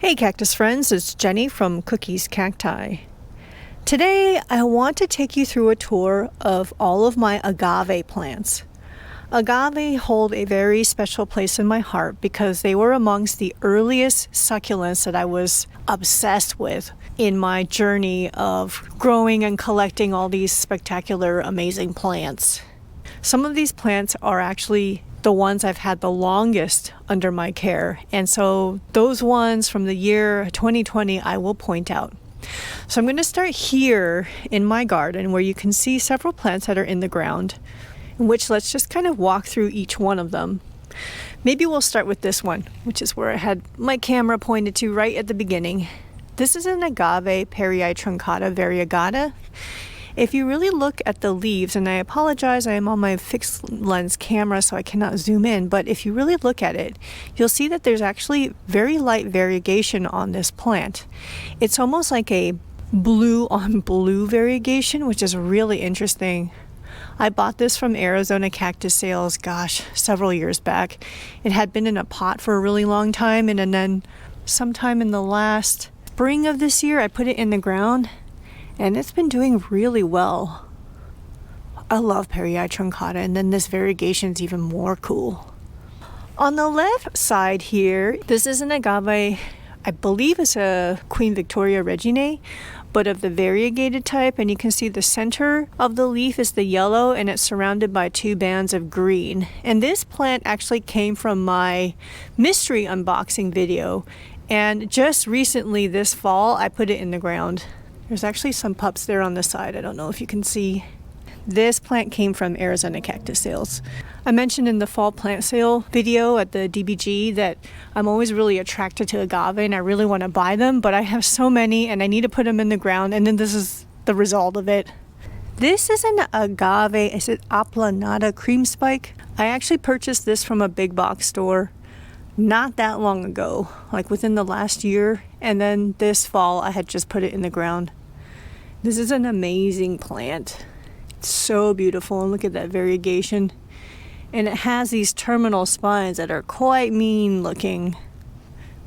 Hey cactus friends, it's Jenny from Cookies Cacti. Today I want to take you through a tour of all of my agave plants. Agave hold a very special place in my heart because they were amongst the earliest succulents that I was obsessed with in my journey of growing and collecting all these spectacular, amazing plants. Some of these plants are actually the ones I've had the longest under my care, and so those ones from the year 2020 I will point out. So I'm going to start here in my garden where you can see several plants that are in the ground, in which let's just kind of walk through each one of them. Maybe we'll start with this one, which is where I had my camera pointed to right at the beginning. This is an agave Perii truncata variegata. If you really look at the leaves, and I apologize, I am on my fixed lens camera so I cannot zoom in, but if you really look at it, you'll see that there's actually very light variegation on this plant. It's almost like a blue on blue variegation, which is really interesting. I bought this from Arizona Cactus Sales, several years back. It had been in a pot for a really long time, and then sometime in the last spring of this year, I put it in the ground. And it's been doing really well. I love Perii truncata, and then this variegation is even more cool. On the left side here, this is an agave, I believe it's a Queen Victoria Reginae, but of the variegated type, and you can see the center of the leaf is the yellow, and it's surrounded by two bands of green. And this plant actually came from my mystery unboxing video, and just recently this fall, I put it in the ground. There's actually some pups there on the side. I don't know if you can see. This plant came from Arizona Cactus Sales. I mentioned in the fall plant sale video at the DBG that I'm always really attracted to agave and I really want to buy them, but I have so many and I need to put them in the ground, and then this is the result of it. This is an agave, is it Aplanada cream spike? I actually purchased this from a big box store not that long ago, like within the last year, and then this fall I had just put it in the ground. This is an amazing plant. It's so beautiful, and look at that variegation. And it has these terminal spines that are quite mean looking.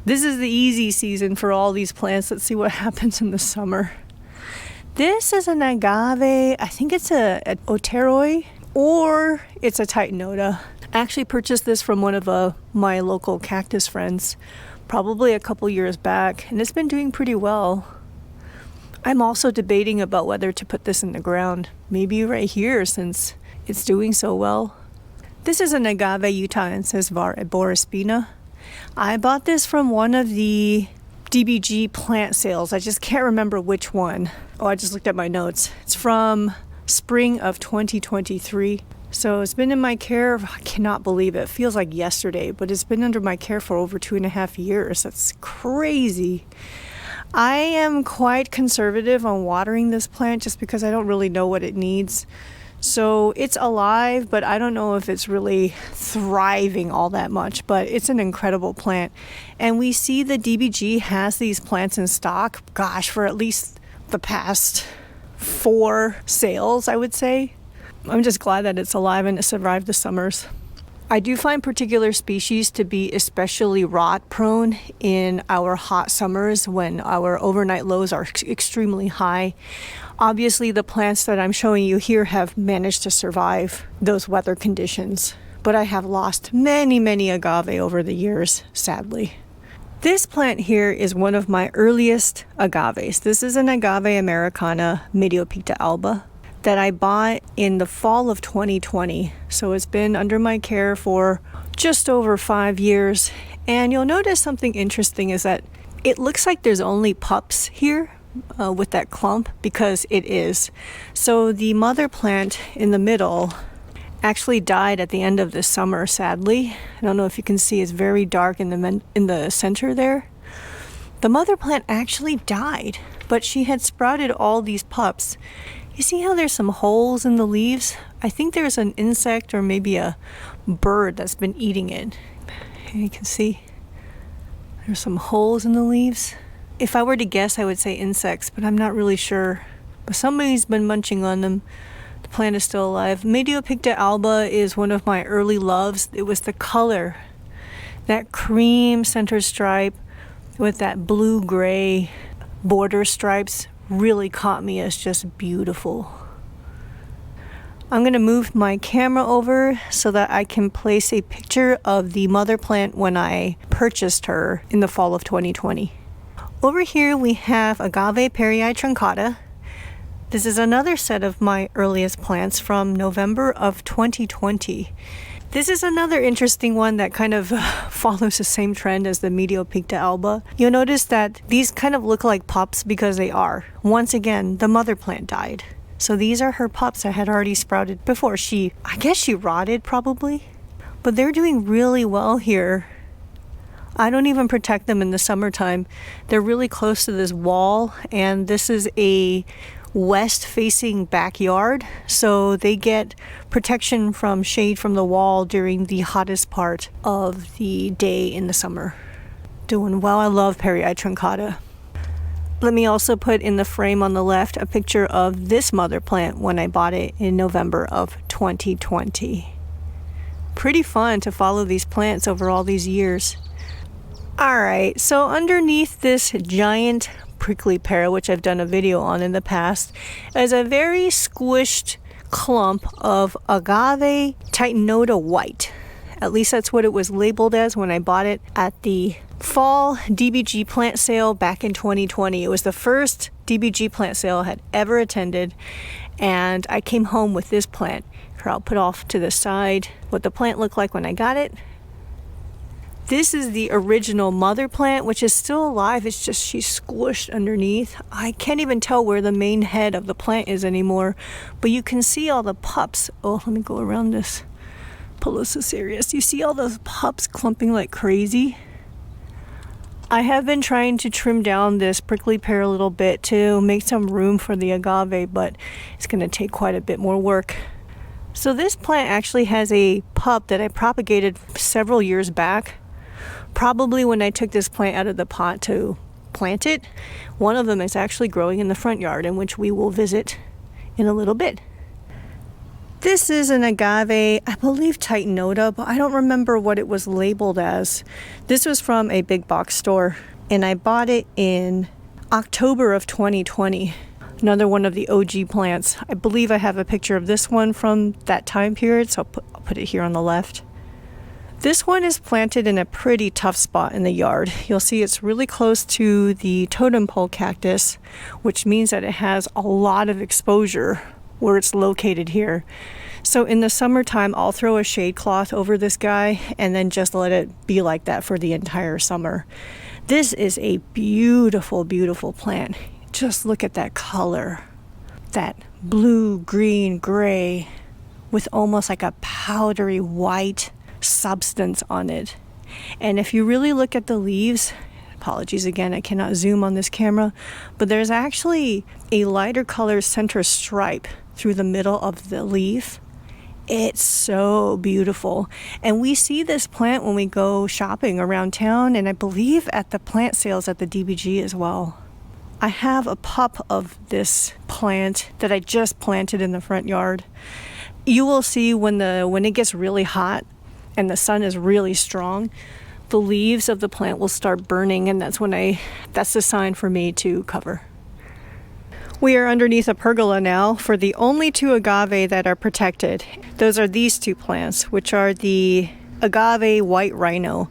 This is the easy season for all these plants. Let's see what happens in the summer. This is an agave, I think it's a Oteroi, or it's a Titanota. I actually purchased this from one of my local cactus friends probably a couple years back, and it's been doing pretty well. I'm also debating about whether to put this in the ground, maybe right here since it's doing so well. This is an agave Utahensis var Eborispina. I bought this from one of the DBG plant sales. I just can't remember which one. Oh, I just looked at my notes. It's from spring of 2023. So it's been in my care, I cannot believe it. It feels like yesterday, but it's been under my care for over 2.5 years. That's crazy. I am quite conservative on watering this plant just because I don't really know what it needs. So it's alive, but I don't know if it's really thriving all that much, but it's an incredible plant. And we see the DBG has these plants in stock, for at least the past 4 sales, I would say. I'm just glad that it's alive and it survived the summers. I do find particular species to be especially rot prone in our hot summers when our overnight lows are extremely high. Obviously, the plants that I'm showing you here have managed to survive those weather conditions, but I have lost many agave over the years, sadly. This plant here is one of my earliest agaves. This is an agave Americana Mediopicta alba that I bought in the fall of 2020. So it's been under my care for just over 5 years. And you'll notice something interesting is that it looks like there's only pups here with that clump, because it is. So the mother plant in the middle actually died at the end of this summer, sadly. I don't know if you can see, it's very dark in the center there. The mother plant actually died, but she had sprouted all these pups. You see how there's some holes in the leaves? I think there's an insect or maybe a bird that's been eating it. You can see there's some holes in the leaves. If I were to guess, I would say insects, but I'm not really sure. But somebody's been munching on them. The plant is still alive. Mediopicta alba is one of my early loves. It was the color, that cream center stripe, with that blue-gray border stripes really caught me as just beautiful. I'm going to move my camera over so that I can place a picture of the mother plant when I purchased her in the fall of 2020. Over here we have Agave perii truncata. This is another set of my earliest plants from November of 2020. This is another interesting one that kind of follows the same trend as the Mediopicta alba. You'll notice that these kind of look like pups because they are. Once again, the mother plant died. So these are her pups that had already sprouted before. I guess she rotted probably. But they're doing really well here. I don't even protect them in the summertime. They're really close to this wall, and this is a west-facing backyard, so they get protection from shade from the wall during the hottest part of the day in the summer. Doing well. I love perii truncata. Let me also put in the frame on the left a picture of this mother plant when I bought it in November of 2020. Pretty fun to follow these plants over all these years. Alright, so underneath this giant prickly pear, which I've done a video on in the past, is a very squished clump of Agave titanota white. At least that's what it was labeled as when I bought it at the fall DBG plant sale back in 2020. It was the first DBG plant sale I had ever attended, and I came home with this plant. Here, I'll put off to the side what the plant looked like when I got it. This is the original mother plant, which is still alive. It's just she's squished underneath. I can't even tell where the main head of the plant is anymore, but you can see all the pups. Oh, let me go around this Pilosocereus. You see all those pups clumping like crazy? I have been trying to trim down this prickly pear a little bit to make some room for the agave, but it's going to take quite a bit more work. So this plant actually has a pup that I propagated several years back. Probably when I took this plant out of the pot to plant it. One of them is actually growing in the front yard, in which we will visit in a little bit. This is an agave, I believe titanota, but I don't remember what it was labeled as. This was from a big box store, and I bought it in October of 2020. Another one of the OG plants. I believe I have a picture of this one from that time period, so I'll put it here on the left. This one is planted in a pretty tough spot in the yard. You'll see it's really close to the totem pole cactus, which means that it has a lot of exposure where it's located here. So in the summertime, I'll throw a shade cloth over this guy and then just let it be like that for the entire summer. This is a beautiful, beautiful plant. Just look at that color. That blue, green, gray with almost like a powdery white substance on it. And if you really look at the leaves, apologies again, I cannot zoom on this camera, but there's actually a lighter color center stripe through the middle of the leaf. It's so beautiful. And we see this plant when we go shopping around town, and I believe at the plant sales at the DBG as well. I have a pup of this plant that I just planted in the front yard. You will see when it gets really hot and the sun is really strong, the leaves of the plant will start burning, and that's the sign for me to cover. We are underneath a pergola now for the only two agave that are protected. Those are these two plants, which are the Agave white rhino.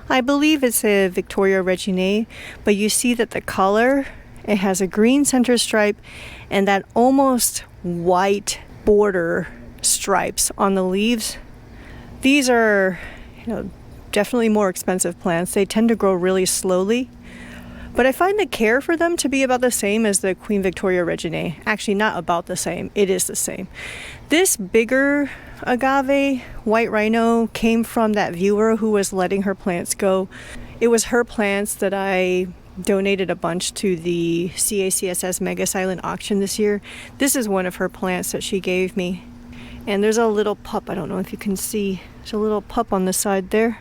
I believe it's a Victoria Reginae, but you see that the color, it has a green center stripe and that almost white border stripes on the leaves. These are, definitely more expensive plants. They tend to grow really slowly, but I find the care for them to be about the same as the Queen Victoria Reginae. Actually, not about the same. It is the same. This bigger agave white rhino came from that viewer who was letting her plants go. It was her plants that I donated a bunch to the CACSS Mega Silent auction this year. This is one of her plants that she gave me. And there's a little pup. I don't know if you can see. There's a little pup on the side there.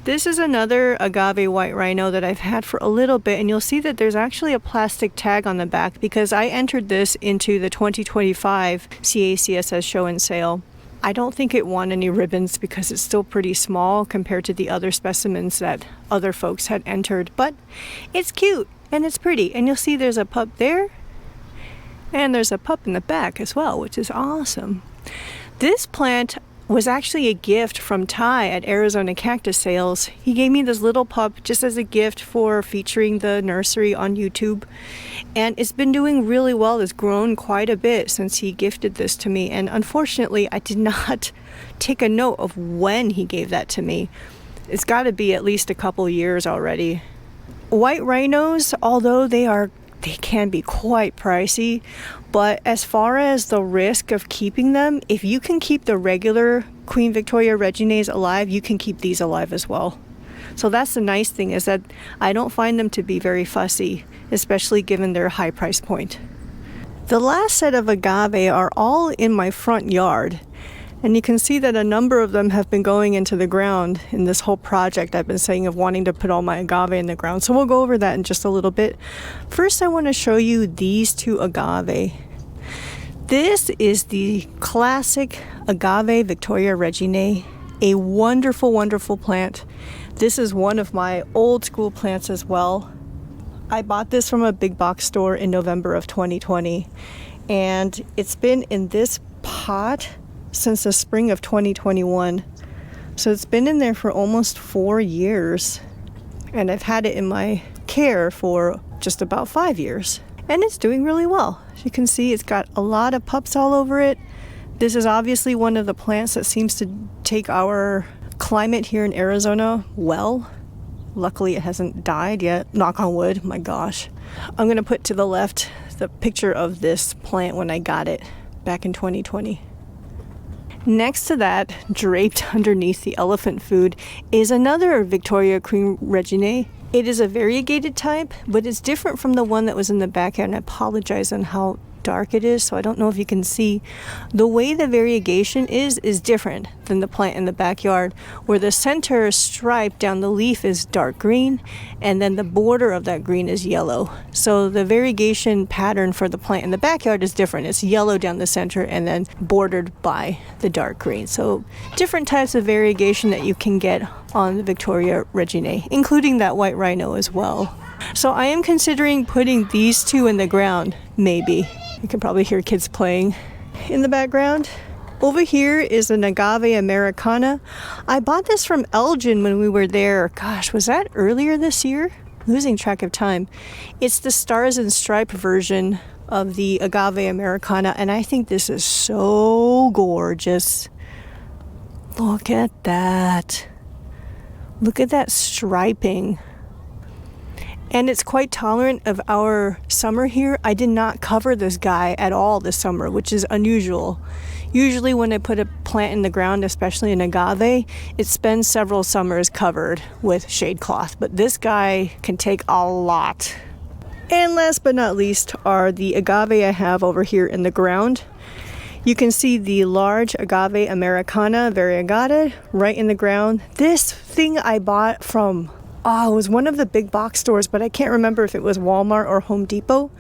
This is another agave white rhino that I've had for a little bit, and you'll see that there's actually a plastic tag on the back because I entered this into the 2025 CACSS show and sale. I don't think it won any ribbons because it's still pretty small compared to the other specimens that other folks had entered, but it's cute and it's pretty. And you'll see there's a pup there and there's a pup in the back as well, which is awesome. This plant was actually a gift from Ty at Arizona Cactus Sales. He gave me this little pup just as a gift for featuring the nursery on YouTube. And it's been doing really well. It's grown quite a bit since he gifted this to me. And unfortunately, I did not take a note of when he gave that to me. It's got to be at least a couple years already. White rhinos, although they can be quite pricey, but as far as the risk of keeping them, if you can keep the regular Queen Victoria Regines alive, you can keep these alive as well. So that's the nice thing, is that I don't find them to be very fussy, especially given their high price point. The last set of agave are all in my front yard. And you can see that a number of them have been going into the ground in this whole project I've been saying of wanting to put all my agave in the ground. So we'll go over that in just a little bit. First, I want to show you these two agave. This is the classic Agave Victoria Reginae, a wonderful, wonderful plant. This is one of my old school plants as well. I bought this from a big box store in November of 2020, and it's been in this pot since the spring of 2021. So it's been in there for almost 4 years, and I've had it in my care for just about 5 years, and it's doing really well. As you can see, it's got a lot of pups all over it. This is obviously one of the plants that seems to take our climate here in Arizona well. Luckily it hasn't died yet, knock on wood. My gosh. I'm gonna put to the left the picture of this plant when I got it back in 2020. Next to that, draped underneath the elephant food, is another Victoria Queen Reginae. It is a variegated type, but it's different from the one that was in the backyard, and I apologize on how dark it is, so I don't know if you can see. The way the variegation is different than the plant in the backyard, where the center stripe down the leaf is dark green, and then the border of that green is yellow. So the variegation pattern for the plant in the backyard is different. It's yellow down the center and then bordered by the dark green. So different types of variegation that you can get on the Victoria Reginae, including that white rhino as well. So I am considering putting these two in the ground, maybe. You can probably hear kids playing in the background. Over here is an Agave Americana. I bought this from Elgin when we were there. Gosh, was that earlier this year? Losing track of time. It's the Stars and Stripe version of the Agave Americana, and I think this is so gorgeous. Look at that. Look at that striping. And it's quite tolerant of our summer here. I did not cover this guy at all this summer, which is unusual. Usually when I put a plant in the ground, especially an agave, it spends several summers covered with shade cloth. But this guy can take a lot. And last but not least are the agave I have over here in the ground. You can see the large Agave Americana variegata right in the ground. This thing I bought from it was one of the big box stores, but I can't remember if it was Walmart or Home Depot.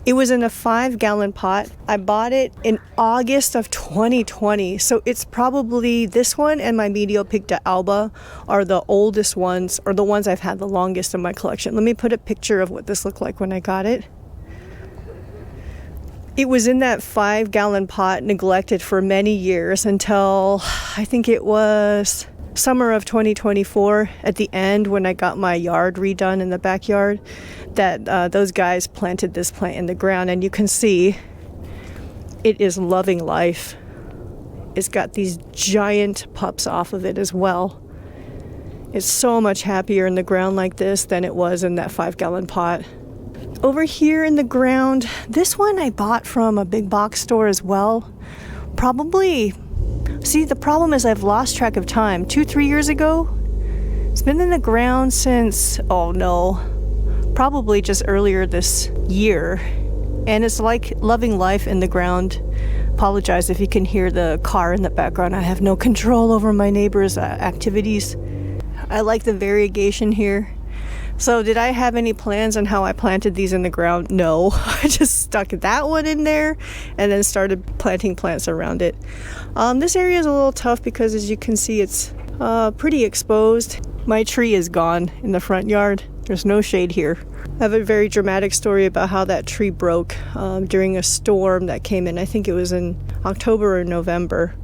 It was in a 5-gallon pot. I bought it in August of 2020. So it's probably this one and my Medio Picta Alba are the oldest ones, or the ones I've had the longest in my collection. Let me put a picture of what this looked like when I got it. It was in that 5-gallon pot, neglected for many years until I think it was summer of 2024, at the end when I got my yard redone in the backyard, that those guys planted this plant in the ground, and you can see it is loving life. It's got these giant pups off of it as well. It's so much happier in the ground like this than it was in that 5-gallon pot. Over here in the ground, this one I bought from a big box store as well. See, the problem is I've lost track of time. 2-3 years ago? It's been in the ground since, probably just earlier this year. And it's like loving life in the ground. Apologize if you can hear the car in the background. I have no control over my neighbors' activities. I like the variegation here. So did I have any plans on how I planted these in the ground? No. I just stuck that one in there and then started planting plants around it. This area is a little tough because, as you can see, it's pretty exposed. My tree is gone in the front yard. There's no shade here. I have a very dramatic story about how that tree broke during a storm that came in. I think it was in October or November.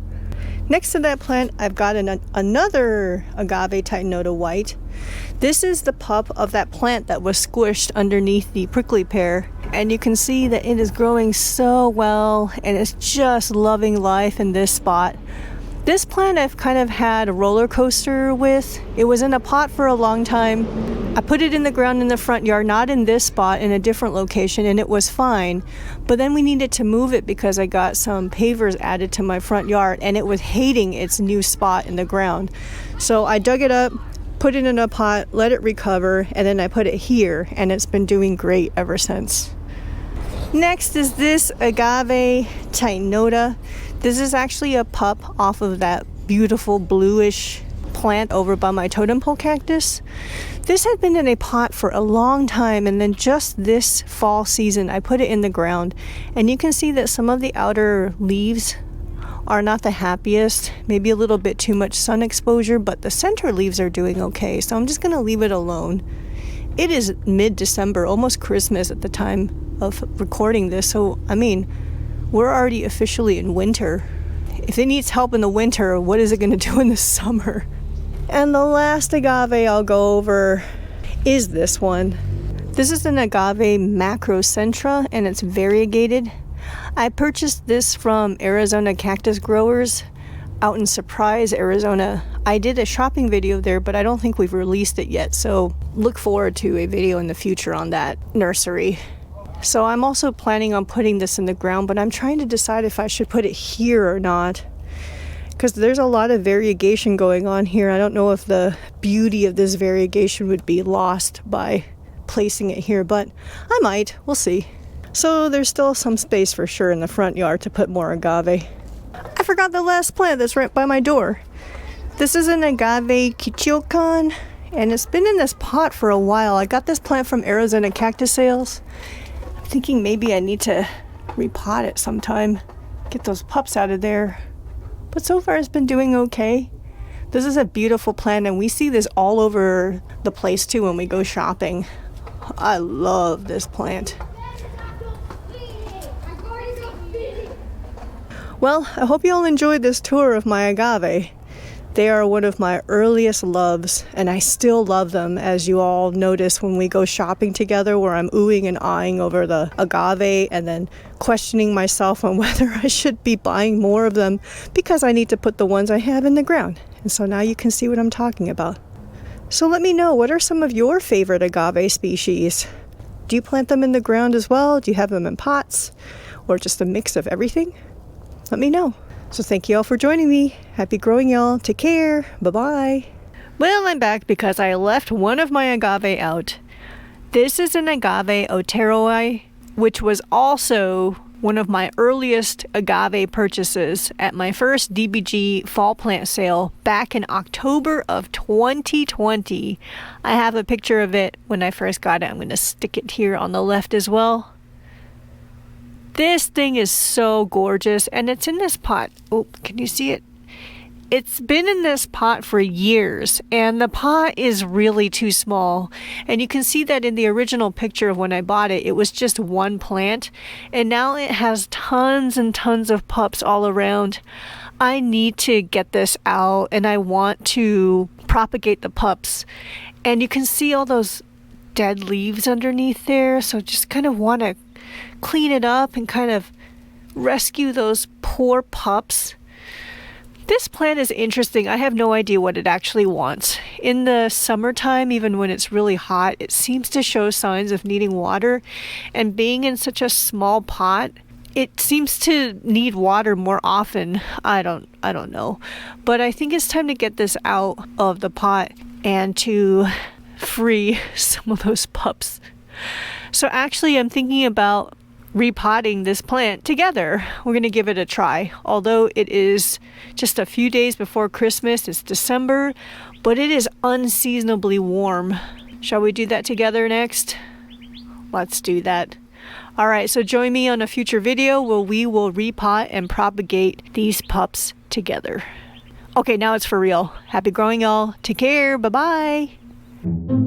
Next to that plant, I've got another Agave Titanota white. This is the pup of that plant that was squished underneath the prickly pear. And you can see that it is growing so well and it's just loving life in this spot. This plant I've kind of had a roller coaster with. It was in a pot for a long time. I put it in the ground in the front yard, not in this spot, in a different location, and it was fine. But then we needed to move it because I got some pavers added to my front yard and it was hating its new spot in the ground. So I dug it up, put it in a pot, let it recover, and then I put it here, and it's been doing great ever since. Next is this Agave Titanota. This is actually a pup off of that beautiful bluish plant over by my totem pole cactus. This had been in a pot for a long time, and then just this fall season I put it in the ground, and you can see that some of the outer leaves are not the happiest, maybe a little bit too much sun exposure, but the center leaves are doing okay, so I'm just going to leave it alone. It is mid-December, almost Christmas at the time of recording this, so I mean, we're already officially in winter. If it needs help in the winter, what is it going to do in the summer? And the last agave I'll go over is this one. This is an agave macrocentra, and it's variegated. I purchased this from Arizona cactus growers out in Surprise, Arizona. I did a shopping video there, but I don't think we've released it yet, so look forward to a video in the future on that nursery. So I'm also planning on putting this in the ground, but I'm trying to decide if I should put it here or not, because there's a lot of variegation going on here. I don't know if the beauty of this variegation would be lost by placing it here, but I might. We'll see. So there's still some space for sure in the front yard to put more agave. I forgot the last plant that's right by my door. This is an Agave Kichiokan, and it's been in this pot for a while. I got this plant from Arizona Cactus Sales. I'm thinking maybe I need to repot it sometime, get those pups out of there. But so far it's been doing okay. This is a beautiful plant, and we see this all over the place too when we go shopping. I love this plant. Well, I hope you all enjoyed this tour of my agave. They are one of my earliest loves, and I still love them, as you all notice when we go shopping together, where I'm oohing and aahing over the agave and then questioning myself on whether I should be buying more of them because I need to put the ones I have in the ground. And so now you can see what I'm talking about. So let me know, what are some of your favorite agave species? Do you plant them in the ground as well? Do you have them in pots? Or just a mix of everything? Let me know. So thank you all for joining me. Happy growing, y'all. Take care. Bye-bye. Well, I'm back because I left one of my agave out. This is an agave Oteroi, which was also one of my earliest agave purchases at my first DBG fall plant sale back in October of 2020. I have a picture of it when I first got it. I'm going to stick it here on the left as well. This thing is so gorgeous, and it's in this pot. Oh, can you see it? It's been in this pot for years, and the pot is really too small. And you can see that in the original picture of when I bought it, it was just one plant, and now it has tons and tons of pups all around. I need to get this out, and I want to propagate the pups. And you can see all those dead leaves underneath there, so just kind of want to clean it up and kind of rescue those poor pups. This plant is interesting. I have no idea what it actually wants. In the summertime, even when it's really hot, it seems to show signs of needing water, and being in such a small pot, it seems to need water more often. I don't know, but I think it's time to get this out of the pot and to free some of those pups. So actually, I'm thinking about repotting this plant together. We're going to give it a try. Although it is just a few days before Christmas, it's December, but it is unseasonably warm. Shall we do that together next? Let's do that. Alright, so join me on a future video where we will repot and propagate these pups together. Okay, now it's for real. Happy growing, y'all. Take care. Bye-bye.